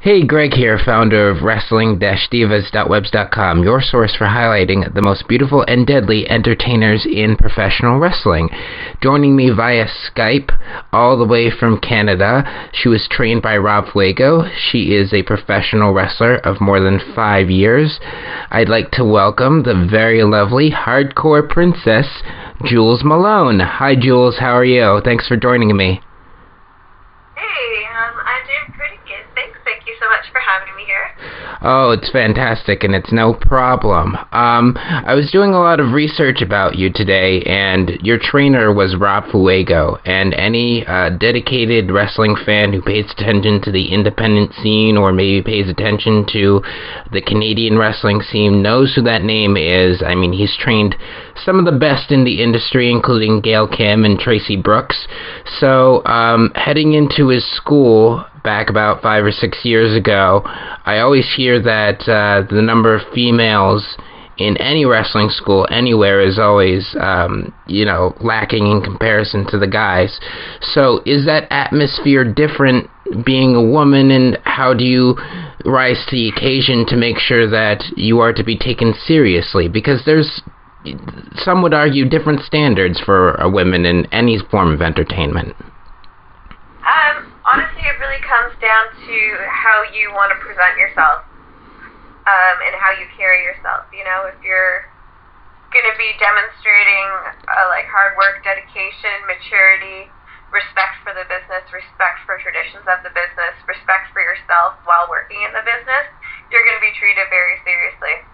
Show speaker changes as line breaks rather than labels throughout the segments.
Hey, Greg here, founder of Wrestling-Divaz.webs.com, your source for highlighting the most beautiful and deadly entertainers in professional wrestling. Joining me via Skype, all the way from Canada, she was trained by Rob Fuego. She is a professional wrestler of more than 5 years. I'd like to welcome the very lovely hardcore princess, Jules Malone. Hi, Jules. How are you? Thanks for joining me.
Hey, I'm doing pretty good. Thanks. Thank you so much for having me here.
Oh, it's fantastic, and it's no problem. I was doing a lot of research about you today, and your trainer was Rob Fuego, and any dedicated wrestling fan who pays attention to the independent scene or maybe pays attention to the Canadian wrestling scene knows who that name is. I mean, he's trained some of the best in the industry, including Gail Kim and Tracy Brooks. So, heading into his school back about 5 or 6 years ago, I always hear that the number of females in any wrestling school anywhere is always, lacking in comparison to the guys. So is that atmosphere different being a woman, and how do you rise to the occasion to make sure that you are to be taken seriously? Because there's, some would argue, different standards for women in any form of entertainment.
Honestly, it really comes down to how you want to present yourself, and how you carry yourself. You know, if you're going to be demonstrating hard work, dedication, maturity, respect for the business, respect for traditions of the business, respect for yourself while working in the business, you're going to be treated very seriously.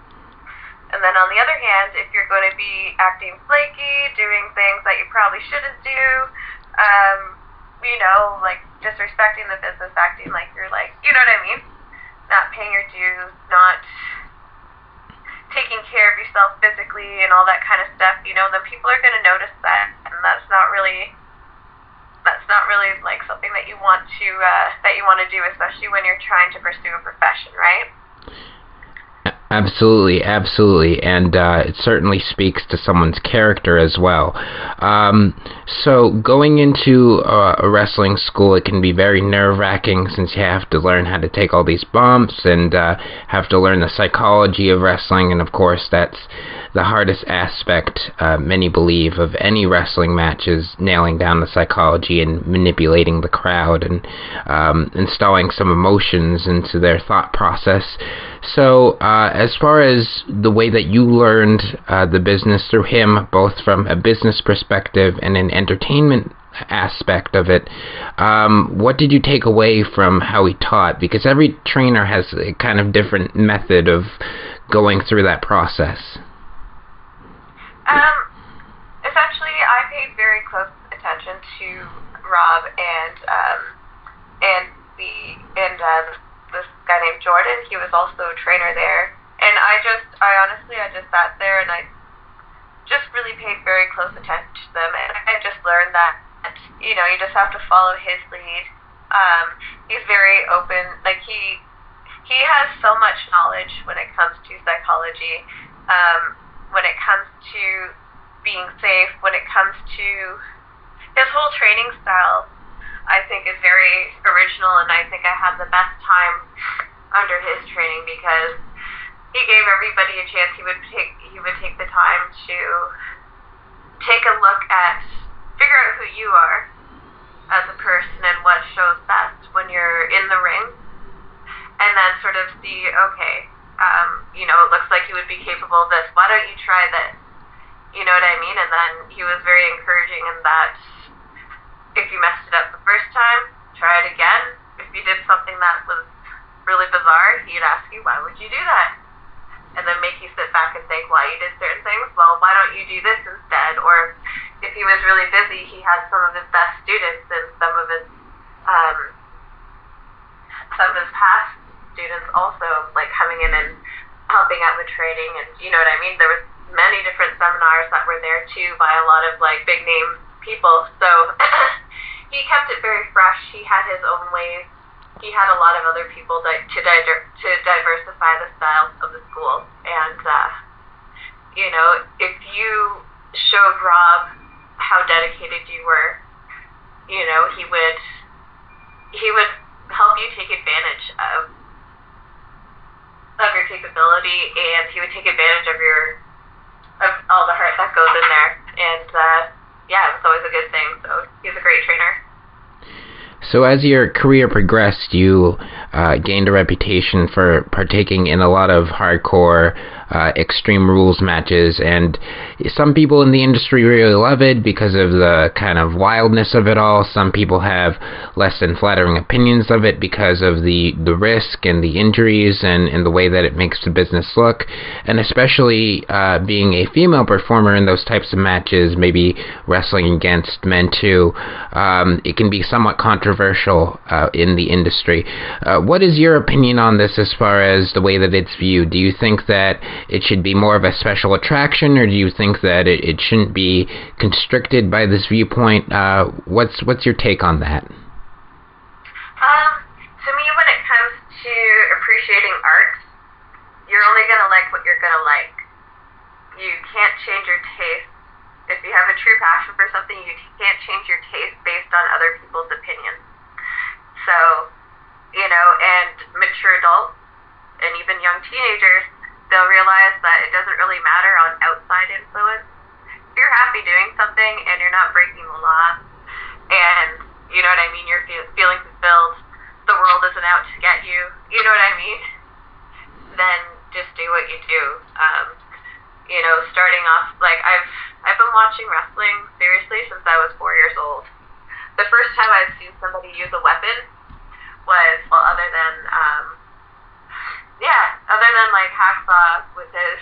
And then on the other hand, if you're going to be acting flaky, doing things that you probably shouldn't do, disrespecting the business, acting like you're not paying your dues, not taking care of yourself physically and all that kind of stuff, then people are going to notice that, and that's not really like something that you want to do, especially when you're trying to pursue a profession, right?
Absolutely, and it certainly speaks to someone's character as well. So going into a wrestling school, it can be very nerve-wracking since you have to learn how to take all these bumps and have to learn the psychology of wrestling, and of course that's the hardest aspect, many believe, of any wrestling match is nailing down the psychology and manipulating the crowd and installing some emotions into their thought process. So, as far as the way that you learned the business through him, both from a business perspective and an entertainment aspect of it, what did you take away from how he taught? Because every trainer has a kind of different method of going through that process.
Essentially, I paid very close attention to Rob and this guy named Jordan. He was also a trainer there, and I honestly just sat there and I just really paid very close attention to them, and I just learned that you just have to follow his lead. He's very open, he has so much knowledge when it comes to psychology, when it comes to being safe, when it comes to his whole training style. I think is very original, and I think I had the best time under his training because he gave everybody a chance. He would take the time to take a look at, figure out who you are as a person and what shows best when you're in the ring, and then sort of see, okay, it looks like you would be capable of this. Why don't you try this? You know what I mean? And then he was very encouraging in that. If you messed it up the first time, try it again. If you did something that was really bizarre, he'd ask you, why would you do that? And then make you sit back and think why you did certain things. Well, why don't you do this instead? Or if he was really busy, he had some of his best students and some of his past students also coming in and helping out with training. And you know what I mean? There was many different seminars that were there too by a lot of big name people. So he kept it very fresh. He had his own ways. He had a lot of other people to diversify the style of the school. And if you showed Rob how dedicated you were, he would help you take advantage of responsibility, and he would take advantage of all the hurt that goes in there. And yeah, it's always a good thing. So he's a great trainer.
So as your career progressed, you gained a reputation for partaking in a lot of hardcore Extreme Rules matches, and some people in the industry really love it because of the kind of wildness of it all. Some people have less than flattering opinions of it because of the risk and the injuries and the way that it makes the business look. And especially being a female performer in those types of matches, maybe wrestling against men too, it can be somewhat controversial in the industry. What is your opinion on this as far as the way that it's viewed? Do you think that it should be more of a special attraction, or do you think that it shouldn't be constricted by this viewpoint? What's your take on that?
To me, when it comes to appreciating art, you're only going to like what you're going to like. You can't change your taste. If you have a true passion for something, you can't change your taste based on other people's opinions. So, and mature adults and even young teenagers, they'll realize that it doesn't really matter on outside influence. If you're happy doing something and you're not breaking the law, and you know what I mean, you're feeling fulfilled, the world isn't out to get you, you know what I mean, then just do what you do. Starting off, like I've been watching wrestling seriously since I was 4 years old. The first time I've seen somebody use a weapon was, well, other than like Hacksaw with his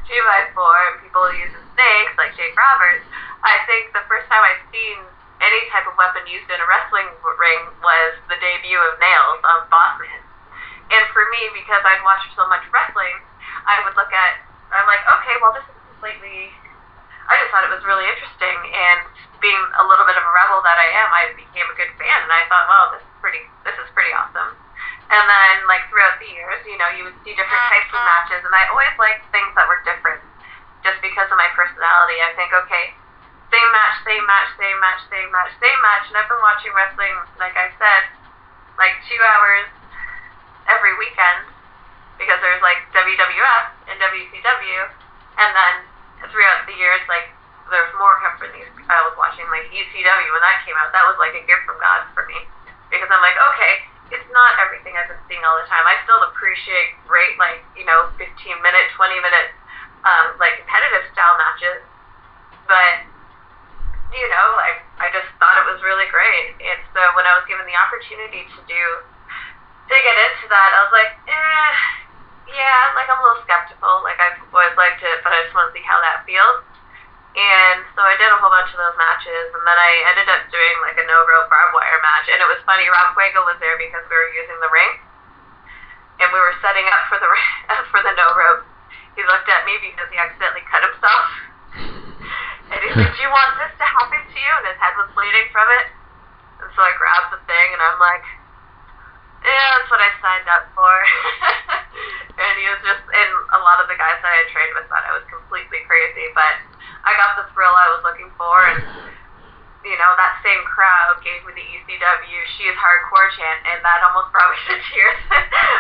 2x4 and people using snakes like Jake Roberts, I think the first time I've seen any type of weapon used in a wrestling ring was the debut of Nails on Bossman. And for me, because I'd watched so much wrestling, I'm like, okay, well, this is completely, I just thought it was really interesting, and being a little bit of a rebel that I am, I became a good fan, and I thought, well, this is pretty awesome. And then, like, throughout the years, you would see different types of matches, and I always liked things that were different, just because of my personality. I think, okay, same match, and I've been watching wrestling, like I said, like 2 hours every weekend, because there's, like, WWF and WCW, and then throughout the years, like, there's more companies. I was watching, like, ECW when that came out. That was, like, a gift from God for me, because I'm like, okay, it's not everything I've been seeing all the time. I still appreciate great, like, 15-minute, 20-minute, like, competitive style matches, but, I just thought it was really great. And so when I was given the opportunity to get into that, I was like, yeah, like, I'm a little skeptical. Like, I've always liked it, but I just want to see how that feels. And so I did a whole bunch of those matches, and then I ended up doing, like, a no-rope barbed wire match. And it was funny, Rob Fuego was there because we were using the ring, and we were setting up for the no-rope. He looked at me because he accidentally cut himself. And he said, do you want this to happen to you? And his head was bleeding from it. And so I grabbed the thing, and I'm like, yeah, that's what I signed up for. And he was and a lot of the guys that I had trained with thought I was completely crazy, but I got the thrill I was looking for, and, that same crowd gave me the ECW She Is Hardcore chant, and that almost brought me to tears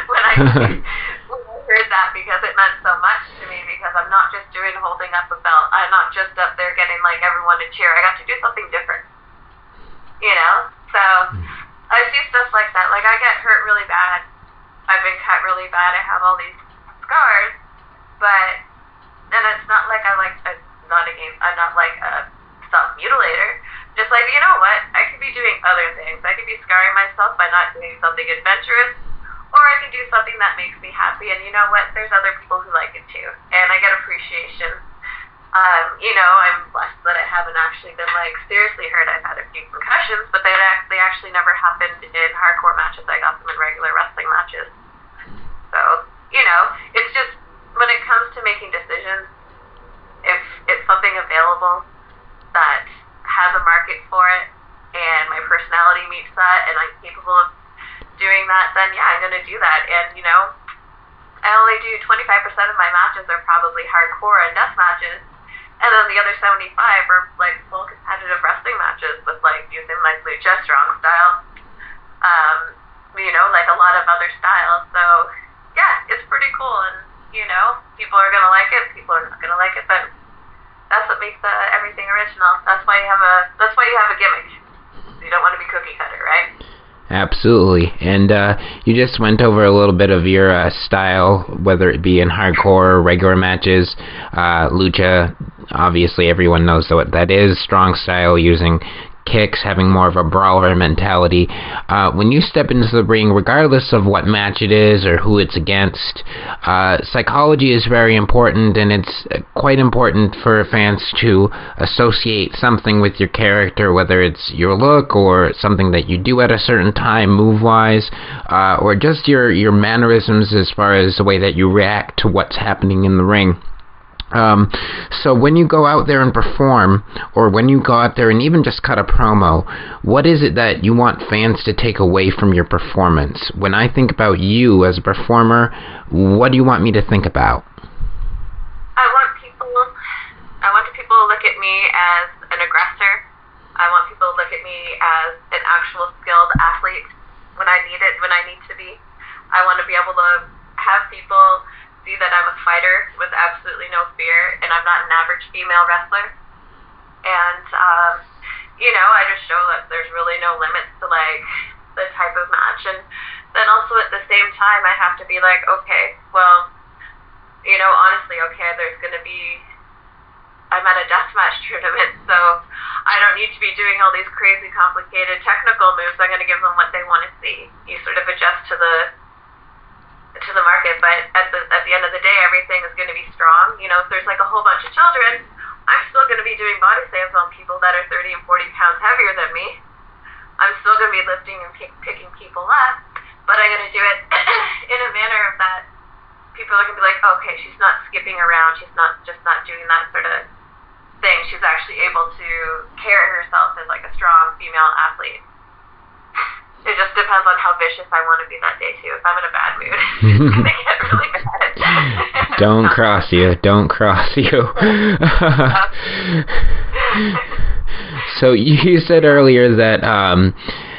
when I heard that, because it meant so much to me, because I'm not just holding up a belt. I'm not just up there getting, like, everyone to cheer. I got to do something different, So I see stuff like that. Like, I get hurt really bad. I've been cut really bad. I have all these scars, and it's not like I'm not like a self-mutilator. Just like, you know what? I could be doing other things. I could be scarring myself by not doing something adventurous, or I can do something that makes me happy. And you know what? There's other people who like it too, and I get appreciation. I'm blessed that I haven't actually been, like, seriously hurt. I've had a few concussions, but they actually never happened in hardcore matches. I got them in regular wrestling matches. So, it's just, when it comes to making decisions, if it's something available that has a market for it, and my personality meets that, and I'm capable of doing that, then yeah, I'm going to do that. And, I only do 25% of my matches are probably hardcore and death matches, and then the other 75 are, like, full competitive wrestling matches with, like, using, like, lucha strong style, like a lot of other styles. So, yeah, it's pretty cool, and gonna like it, but that's what makes everything original. That's why you have a gimmick. You don't want to be cookie cutter, right?
Absolutely. And you just went over a little bit of your style, whether it be in hardcore, regular matches, lucha. Obviously, everyone knows what that is. Strong style, using kicks, having more of a brawler mentality. When you step into the ring, regardless of what match it is or who it's against, psychology is very important, and it's quite important for fans to associate something with your character, whether it's your look or something that you do at a certain time, move-wise, or just your mannerisms as far as the way that you react to what's happening in the ring. So when you go out there and perform, or when you go out there and even just cut a promo, what is it that you want fans to take away from your performance? When I think about you as a performer, what do you want me to think about?
I want people to look at me as an aggressor. I want people to look at me as an actual skilled athlete when I need to be. I want to be able to have people see that I'm a fighter with absolutely no fear, and I'm not an average female wrestler. And, I just show that there's really no limits to, the type of match. And then also at the same time, I have to be like, okay, well, honestly, okay, there's going to be, I'm at a deathmatch tournament, so I don't need to be doing all these crazy, complicated technical moves. I'm going to give them what they want to see. You sort of adjust to the market, but at the end of the day, everything is going to be strong. If there's a whole bunch of children, I'm still going to be doing body slams on people that are 30 and 40 pounds heavier than me. I'm still going to be lifting and picking people up, but I'm going to do it in a manner that people are going to be like, okay, she's not skipping around, she's not doing that sort of thing. She's actually able to carry herself as a strong female athlete. It just depends on how vicious I want to be that day, too. If I'm in a bad mood, it's going to get really bad.
Don't cross you. So you said earlier that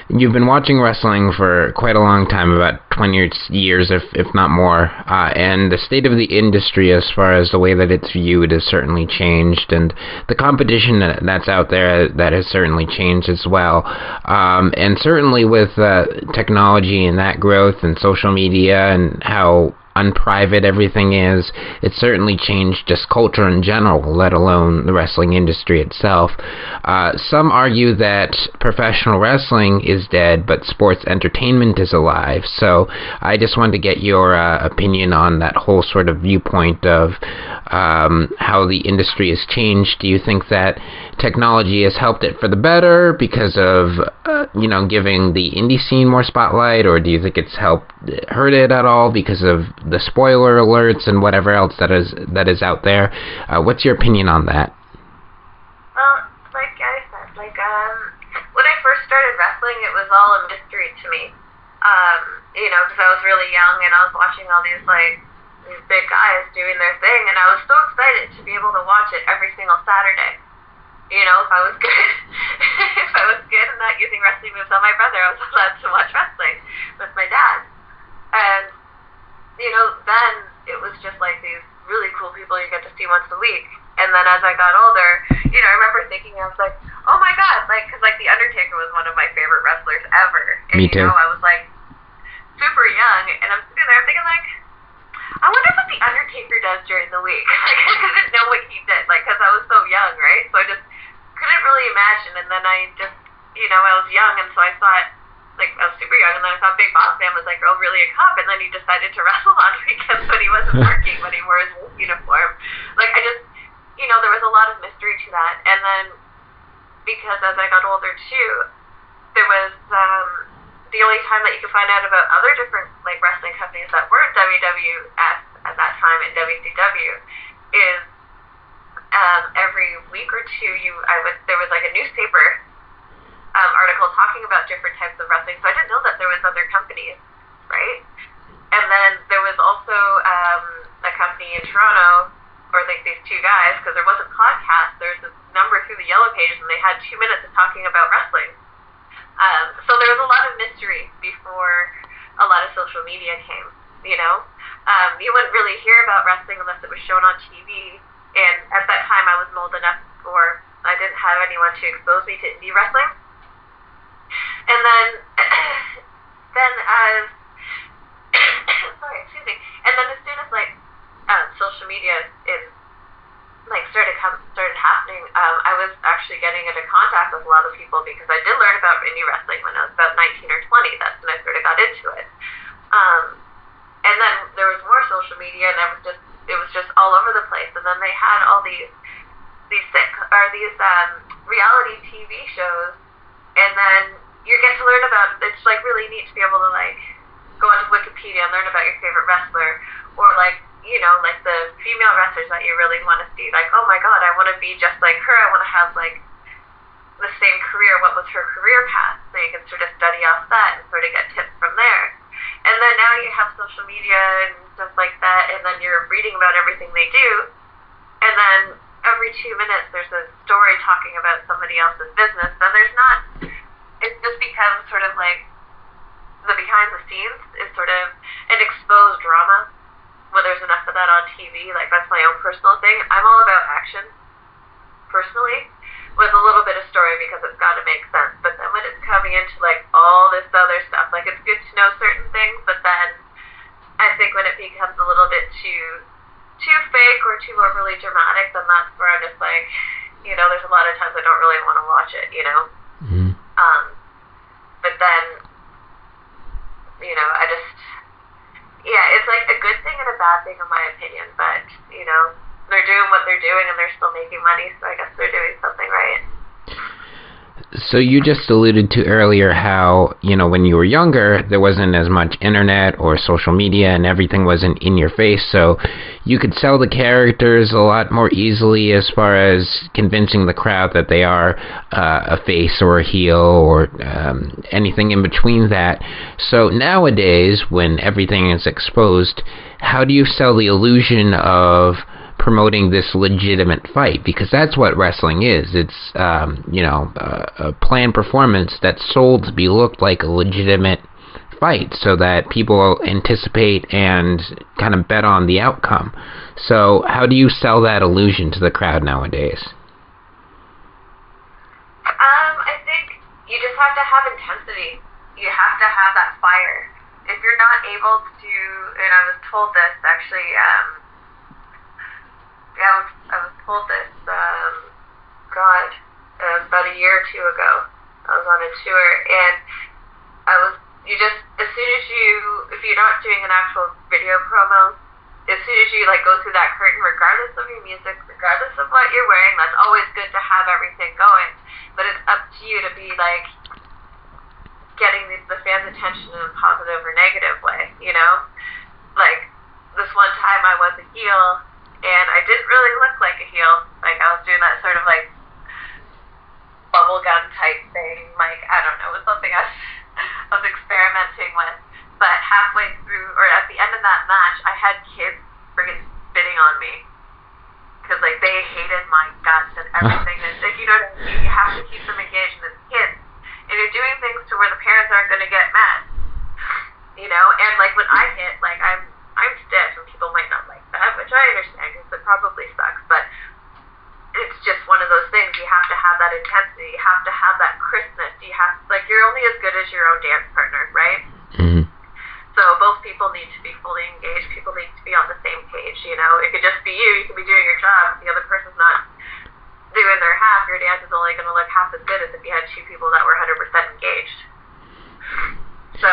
you've been watching wrestling for quite a long time, about 20 years, if not more, and the state of the industry as far as the way that it's viewed has certainly changed, and the competition that's out there, that has certainly changed as well. And certainly with technology and that growth and social media and how unprivate everything is, it's certainly changed just culture in general, let alone the wrestling industry itself. Some argue that professional wrestling is dead, but sports entertainment is alive. So I just wanted to get your opinion on that whole sort of viewpoint of how the industry has changed. Do you think that technology has helped it for the better because of giving the indie scene more spotlight, or do you think it's hurt it at all because of the spoiler alerts and whatever else that is out there? What's your opinion on that?
Well, like I said, when I first started wrestling, it was all a mystery to me. Because I was really young and I was watching all these big guys doing their thing, and I was so excited to be able to watch it every single Saturday. If I was good, and not using wrestling moves on my brother, I was allowed to watch wrestling with my dad. And then it was just these really cool people you get to see once a week. And then as I got older, I remember thinking, I was like, oh my god, because The Undertaker was one of my favorite wrestlers ever. And,
Me too.
I was super young, and I'm sitting there thinking I wonder what The Undertaker does during the week. I didn't know what he did, because I was so young, right? So I just couldn't really imagine. And then I just, I was young, and so I thought, I was super young, and then I thought Big Boss Man was really a cop, and then he decided to wrestle on weekends when he wasn't working, when he wore his uniform. I just, there was a lot of mystery to that. And then, because as I got older too, there was the only time that you could find out about other different wrestling companies that weren't WWF at that time and WCW is every week or two there was a newspaper article talking about different types of wrestling. So I didn't know that there was other companies, right? And then there was also a company in Toronto, or these two guys, because there wasn't podcasts, there's a number through the Yellow Pages, and they had 2 minutes of talking about wrestling. So there was a lot of mystery before a lot of social media came, you wouldn't really hear about wrestling unless it was shown on TV, And at that time, I wasn't old enough, or I didn't have anyone to expose me to indie wrestling. And then, as sorry, excuse me. And then as soon as social media is started happening, I was actually getting into contact with a lot of people because I did learn about indie wrestling when I was about 19 or 20. That's when I sort of got into it. And then there was more social media, and it was just all over the place. And then they had all these reality TV shows, and then you get to learn about. It's like really neat to be able to like go onto Wikipedia and learn about your favorite wrestler, or like the female wrestlers that you really want to see. Like, oh my God, I want to be just like her. I want to have like the same career. What was her career path? So you can sort of study off that and sort of get tips from there. And then now you have social media and stuff like that, and then you're reading about everything they do, and then every 2 minutes there's a story talking about somebody else's business. Then there's not. It just becomes sort of like the behind the scenes is sort of an exposed drama. When there's enough of that on TV, like that's my own personal thing. I'm all about action, personally, with a little bit of story because it's got to make sense. But then when it's coming into like all this other stuff, like it's good to know certain things, but then I think when it becomes a little bit too fake or too overly dramatic, then that's where I'm just like, there's a lot of times I don't really want to watch it,
Mm-hmm.
But then, I just. Yeah, it's like a good thing and a bad thing in my opinion, but, they're doing what they're doing and they're still making money, so I guess they're doing something right.
So you just alluded to earlier how, when you were younger, there wasn't as much internet or social media and everything wasn't in your face, so you could sell the characters a lot more easily as far as convincing the crowd that they are a face or a heel or anything in between that. So nowadays, when everything is exposed, how do you sell the illusion of promoting this legitimate fight? Because that's what wrestling is. It's a planned performance that's sold to be looked like a legitimate fight so that people anticipate and kind of bet on the outcome. So how do you sell that illusion to the crowd nowadays?
I think you just have to have intensity. You have to have that fire. If you're not able to, and I was told this actually, I was told this, about a year or two ago. I was on a tour, and if you're not doing an actual video promo, as soon as you go through that curtain, regardless of your music, regardless of what you're wearing, that's always good to have everything going. But it's up to you to be getting the fans' attention in a positive or negative way, Like this one time I was a heel, and I didn't really look like a heel. I was doing that sort of bubblegum type thing. I don't know, it was something I was experimenting with. But halfway through, or at the end of that match, I had kids friggin' spitting on me. Because they hated my guts and everything. And you know what I mean? You have to keep them engaged, and it's kids. And you're doing things to where the parents aren't going to get mad. And when I hit, I'm stiff, and people might not like that, which I understand because it probably sucks, but it's just one of those things. You have to have that intensity. You have to have that crispness. You're only as good as your own dance partner, right?
Mm-hmm.
So both people need to be fully engaged. People need to be on the same page, It could just be you. You could be doing your job. If the other person's not doing their half, your dance is only going to look half as good as if you had two people that were 100% engaged. So,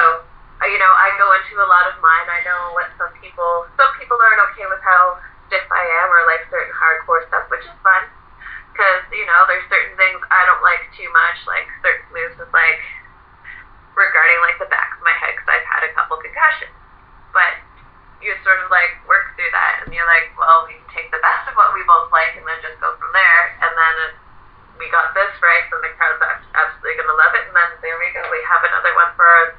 I go into a lot of mine. I know what some people aren't okay with how stiff I am or certain hardcore stuff, which is fun. Because, there's certain things I don't like too much, certain moves is regarding the back of my head, because I've had a couple concussions. But you sort of work through that, and you're well, we can take the best of what we both like and then just go from there. And then we got this right, so the crowd's absolutely going to love it, and then there we go. We have another one for our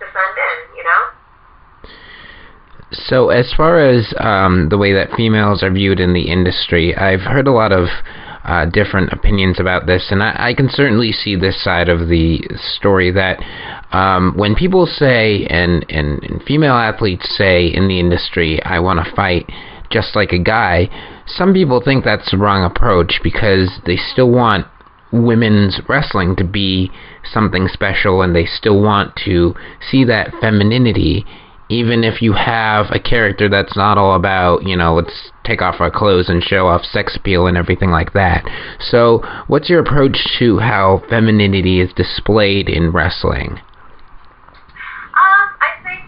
to send in,
So as far as the way that females are viewed in the industry, I've heard a lot of different opinions about this, and I can certainly see this side of the story that when people say, and female athletes say in the industry, I want to fight just like a guy, some people think that's the wrong approach because they still want women's wrestling to be something special, and they still want to see that femininity, even if you have a character that's not all about, let's take off our clothes and show off sex appeal and everything like that. So what's your approach to how femininity is displayed in wrestling?
I think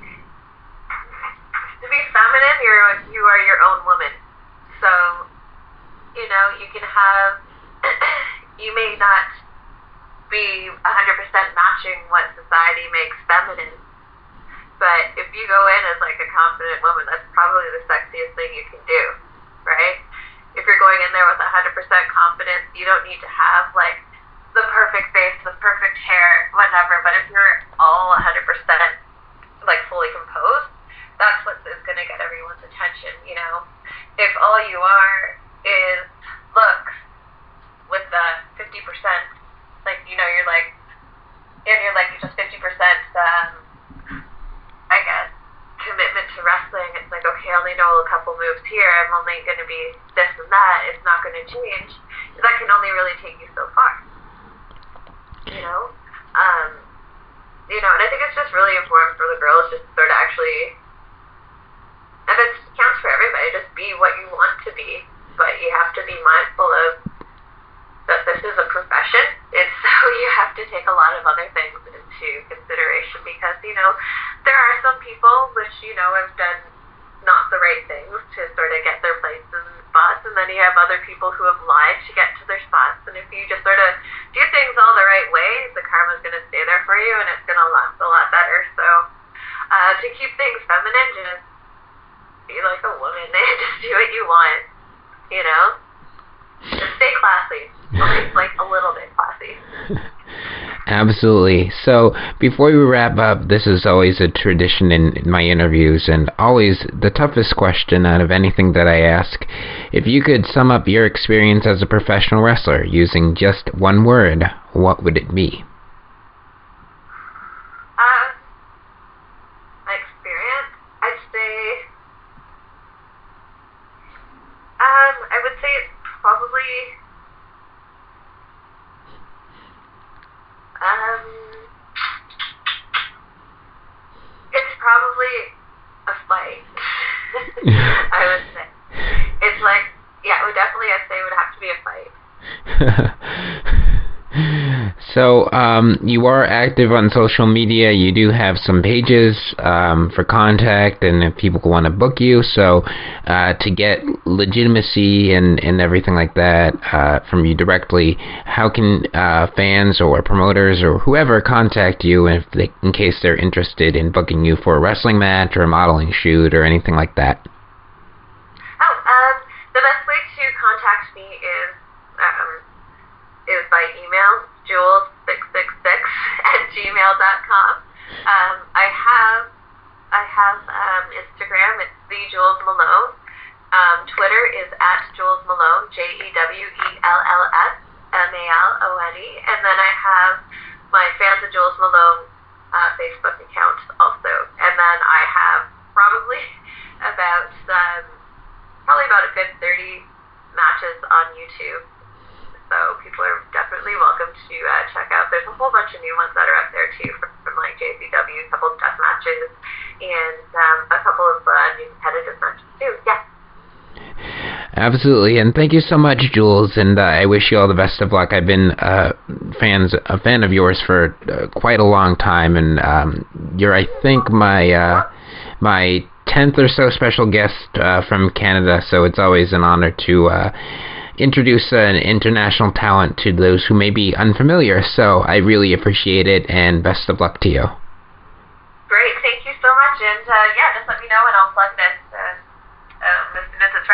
to be feminine, you are your own woman. So, you can have, you may not be 100% matching what society makes feminine, but if you go in as like a confident woman, that's probably the sexiest thing you can do, right? If you're going in there with 100% confidence, you don't need to have like the perfect face, the perfect hair, whatever, but if you're all 100% like fully composed, that's what is going to get everyone's attention, If all you are is looks with the 50%, you're like, and you're like just 50%, I guess, commitment to wrestling. It's like, okay, I only know a couple moves here. I'm only going to be this and that. It's not going to change. That can only really take you so far. And I think it's just really important for the girls just to sort of actually, and it counts for everybody, just be what you want to be, but you have to be mindful of that this is a profession, and so you have to take a lot of other things into consideration because, there are some people which, have done not the right things to sort of get their places and spots, and then you have other people who have lied to get to their spots, and if you just sort of do things all the right way, the karma's going to stay there for you, and it's going to last a lot better. So, to keep things feminine, just be like a woman, and just do what you want, Just stay classy. Like a little bit classy.
Absolutely. So before we wrap up, this is always a tradition in my interviews, and always the toughest question out of anything that I ask. If you could sum up your experience as a professional wrestler using just one word, what would it be?
My experience, I'd say, I would say it's probably it's probably a fight. I would say. It's like, it would definitely, I'd say it would have to be a fight.
So, you are active on social media. You do have some pages for contact, and if people want to book you. So, to get legitimacy and everything like that from you directly, how can fans or promoters or whoever contact you in case they're interested in booking you for a wrestling match or a modeling shoot or anything like that?
The best way to contact me is by email, jules666@gmail.com. I have Instagram. It's the Jules Malone. Twitter is @Jules Malone, JEWELLSMALONE, and then I have my Fans of Jules Malone Facebook account also. And then I have probably about a good 30 matches on YouTube. So people are definitely welcome to check out. There's a whole bunch of new ones that are up there too, from like JCW, a couple of death matches, and a couple of new competitive matches too. Yeah.
Absolutely, and thank you so much, Jules, and I wish you all the best of luck. I've been a fan of yours for quite a long time, and you're, I think, my 10th or so special guest from Canada, so it's always an honor to introduce an international talent to those who may be unfamiliar. So I really appreciate it, and best of luck to you.
Great, thank you so much, and just let me know and I'll plug this as soon as it's ready.